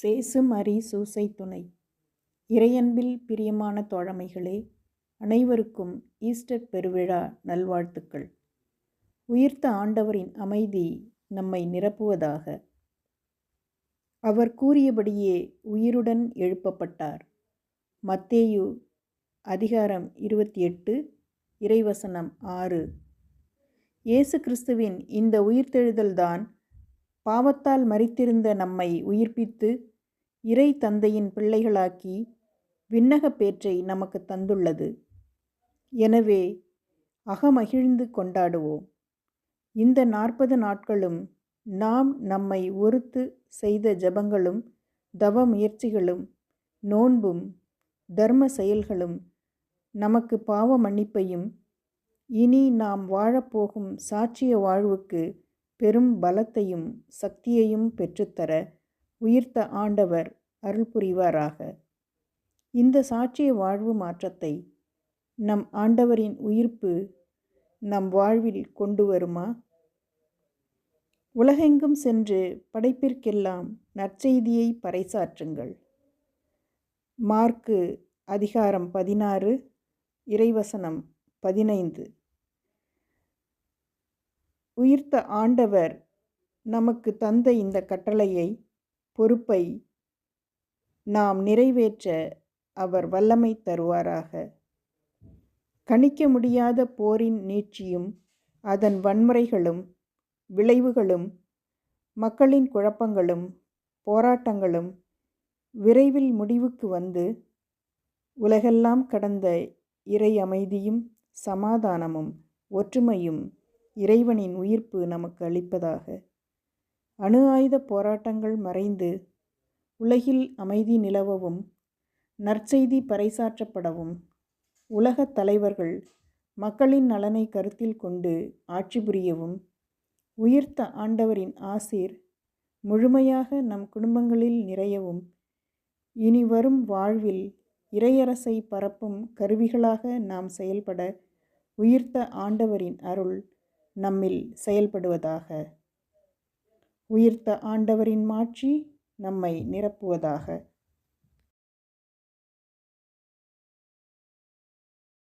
சேசு மரி சூசை துணை. இறையன்பில் பிரியமான தோழமைகளே, அனைவருக்கும் ஈஸ்டர் பெருவிழா நல்வாழ்த்துக்கள். உயிர்த்த ஆண்டவரின் அமைதி நம்மை நிரப்புவதாக. அவர் கூறியபடியே உயிருடன் எழுப்பப்பட்டார். மத்தேயு அதிகாரம் 28 இறைவசனம் 6. இயேசு கிறிஸ்துவின் இந்த உயிர்த்தெழுதல்தான் பாவத்தால் மரித்திருந்த நம்மை உயிர்ப்பித்து இறை தந்தையின் பிள்ளைகளாக்கி விண்ணகப் பேற்றை நமக்கு தந்துள்ளது. எனவே அகமகிழ்ந்து கொண்டாடுவோம். இந்த 40 நாட்களும் நாம் நம்மை ஒருத்து செய்த ஜெபங்களும் தவ முயற்சிகளும் நோன்பும் தர்ம செயல்களும் நமக்கு பாவ மன்னிப்பையும் இனி நாம் வாழப்போகும் சாட்சிய வாழ்வுக்கு பெரும் பலத்தையும் சக்தியையும் பெற்றுத்தர உயிர்த்த ஆண்டவர் அருள் புரிவாராக. இந்த சாட்சிய வாழ்வு மாற்றத்தை நம் ஆண்டவரின் உயிர்ப்பு நம் வாழ்வில் கொண்டு வருமா? உலகெங்கும் சென்று படைப்பிற்கெல்லாம் நற்செய்தியை பறைசாற்றுங்கள். மார்க்கு அதிகாரம் 16 இறைவசனம் 15. உயிர்த்த ஆண்டவர் நமக்கு தந்த இந்த கட்டளையை, பொறுப்பை நாம் நிறைவேற்ற அவர் வல்லமை தருவாராக. கணிக்க முடியாத போரின் நீட்சியும் அதன் வன்முறைகளும் விளைவுகளும் மக்களின் குழப்பங்களும் போராட்டங்களும் விரைவில் முடிவுக்கு வந்து உலகெல்லாம் கடந்த இறை அமைதியும் சமாதானமும் ஒற்றுமையும் இறைவனின் உயிர்ப்பு நமக்கு அளிப்பதாக. அணு ஆயுத போராட்டங்கள் மறைந்து உலகில் அமைதி நிலவவும் நற்செய்தி பறைசாற்றப்படவும் உலகத் தலைவர்கள் மக்களின் நலனை கருத்தில் கொண்டு ஆட்சி புரியவும் உயிர்த்த ஆண்டவரின் ஆசீர் முழுமையாக நம் குடும்பங்களில் நிறையவும் இனி வரும் வாழ்வில் இறையரசை பரப்பும் கருவிகளாக நாம் செயல்பட உயிர்த்த ஆண்டவரின் அருள் நம்மில் செயல்படுவதாக. உயிர்த்த ஆண்டவரின் மாட்சி நம்மை நிரப்புவதாக.